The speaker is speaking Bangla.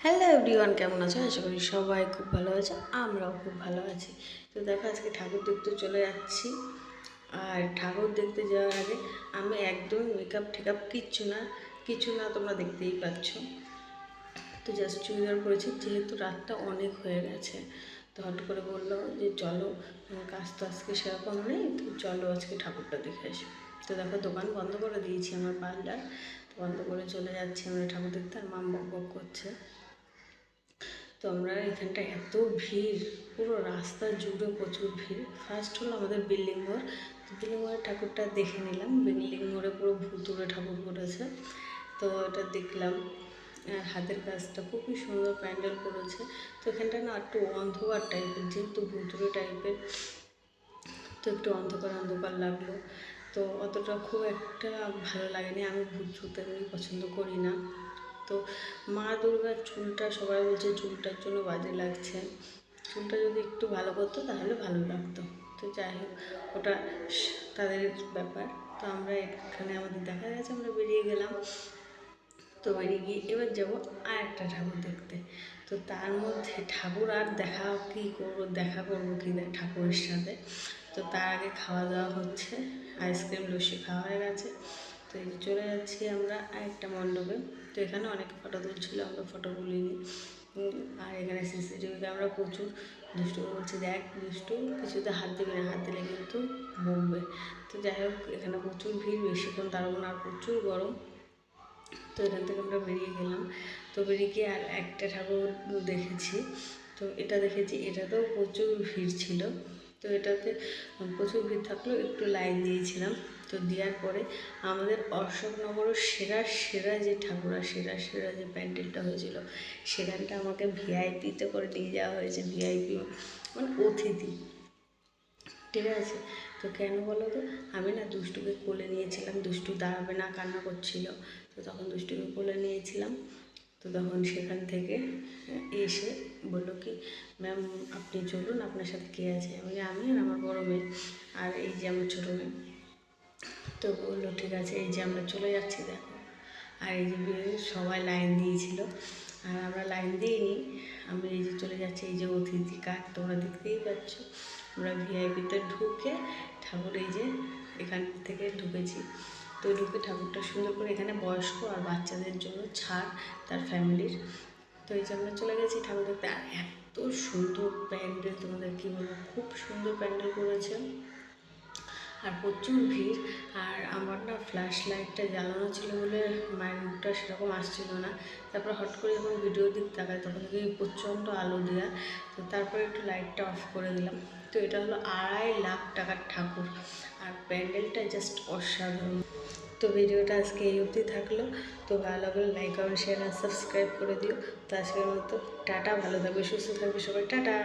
হ্যালো এভরিওয়ান, কেমন আছো? আশা করি সবাই খুব ভালো আছে, আমরাও খুব ভালো আছি। তো দেখো, আজকে ঠাকুর দেখতে চলে যাচ্ছি। আর ঠাকুর দেখতে যাওয়ার আগে আমি একদম মেকআপ ঠেকআপ কিছু না, তোমরা দেখতেই পাচ্ছ। তো জাস্ট চুড়িদার পরেছি, যেহেতু রাতটা অনেক হয়ে গেছে। তো হট করে বললো যে চলো, কাজ তো আজকে সেরকম নেই, তো চলো আজকে ঠাকুরটা দেখে আসি। তো দেখো, দোকান বন্ধ করে দিয়েছি, আমার পার্লার বন্ধ করে চলে যাচ্ছি আমরা ঠাকুর দেখতে। আর মাম বক বক করছে। তো আমরা এখানটা এত ভিড়, পুরো রাস্তা জুড়ে প্রচুর ভিড়। ফার্স্ট হলো আমাদের বিল্ডিং মোড়। তো বিল্ডিং মোড়ের ঠাকুরটা দেখে নিলাম। বিল্ডিং মোড়ে পুরো ভুতুড়ে ঠাকুর করেছে, তো এটা দেখলাম। আর হাতের কাজটা খুবই সুন্দর, প্যান্ডেল করেছে। তো এখানটা না একটু অন্ধকার টাইপের, যেহেতু ভুতুড়ে টাইপের, তো একটু অন্ধকার অন্ধকার লাগলো। তো অতটা খুব একটা ভালো লাগেনি। আমি ভূত এমনি পছন্দ করি না। তো মা দুর্গার চুলটা সবাই বলছে চুলটার জন্য বাজে লাগছে। চুলটা যদি একটু ভালো করতো তাহলে ভালো লাগতো। তো যাই হোক, ওটা তাদের ব্যাপার। তো আমরা এখানে আমাদের দেখা গেছে, আমরা বেরিয়ে গেলাম। তো বেরিয়ে গিয়ে এবার যাবো আর একটা ঠাকুর দেখতে। তো তার মধ্যে ঠাকুর আর দেখা করবো কি না ঠাকুরের সাথে। তো তার আগে খাওয়া দাওয়া হচ্ছে, আইসক্রিম লস্যি খাওয়া হয়ে গেছে। তো এই চলে যাচ্ছি আমরা আরেকটা মণ্ডপে। তো এখানে অনেক ফটো তুলছিল, আমরা ফটো তুলিনি। আর এখানে সিসিটিভি ক্যামেরা প্রচুর। দুষ্টু বলছে, দেখ দুষ্টু, কিছুতে হাত দিবি না, হাত দিলে কিন্তু বকবে। তো যাই হোক, এখানে প্রচুর ভিড়, বেশিক্ষণ দাঁড়াবো না, আর প্রচুর গরম। তো এখান থেকে আমরা বেরিয়ে গেলাম। তো বেরিয়ে গিয়ে আর একটা ঠাকুর দেখেছি। তো এটা দেখেছি, এটাতেও প্রচুর ভিড় ছিল। তো এটাতে প্রচুর ভিড় থাকলেও একটু লাইন দিয়েছিলাম। তো দেওয়ার পরে আমাদের অশোকনগরের সেরা যে ঠাকুর আর সেরা যে প্যান্ডেলটা হয়েছিল, সেখানটা আমাকে ভিআইপিতে করে নিয়ে যাওয়া হয়েছে। ভিআইপি মানে অতিথি, ঠিক আছে। তো কেন বলো তো, আমি না দুষ্টুকে কোলে নিয়েছিলাম, দুষ্টু দাঁড়াবে না, কান্না করছিল। তো তখন দুষ্টুকে কোলে নিয়েছিলাম। তো তখন সেখান থেকে এসে বললো কি, ম্যাম আপনি চলুন, আপনার সাথে কে আছে? আমি আর আমার বড় মেয়ে, আর এই যে আমার ছোটো মেয়ে। তো বললো ঠিক আছে, এই যে আমরা চলে যাচ্ছি দেখো। আর এই যে সবাই লাইন দিয়েছিল, আর আমরা লাইন দিইনি। আমি এই যে চলে যাচ্ছি, এই যে অতিথি কার্ড তোমরা দেখতেই পাচ্ছ। আমরা ভিআইপিতে ঢুকে ঠাকুর এই যে এখান থেকে ঢুকেছি। তো ঢুকে ঠাকুরটা সুন্দর করে, এখানে বয়স্ক আর বাচ্চাদের জন্য ছাড়, তার ফ্যামিলির। তো এই যে আমরা চলে গেছি ঠাকুর দেখতে। আর এত সুন্দর প্যান্ডেল, তোমাদের কী বলবো, খুব সুন্দর প্যান্ডেল করেছে। আর প্রচুর ভিড়। আর আমার না ফ্ল্যাশ লাইটটা জ্বালানো ছিল বলে মায়ের মুখটা সেরকম আসছিল না। তারপর হট করে যখন ভিডিও দিক তাকায়, তখন দেখি প্রচণ্ড আলো দেওয়া। তো তারপরে একটু লাইটটা অফ করে দিলাম। তো এটা হলো 2.5 লাখ টাকার ঠাকুর, আর প্যান্ডেলটা জাস্ট অসাধারণ। তো ভিডিওটা আজকে এই অবধি থাকলো। তো ভালো লাগলে লাইক কমেন্ট শেয়ার আর সাবস্ক্রাইব করে দিও। তো আজকের মতো টাটা, ভালো থাকবে, সুস্থ থাকবে সবাই, টাটা।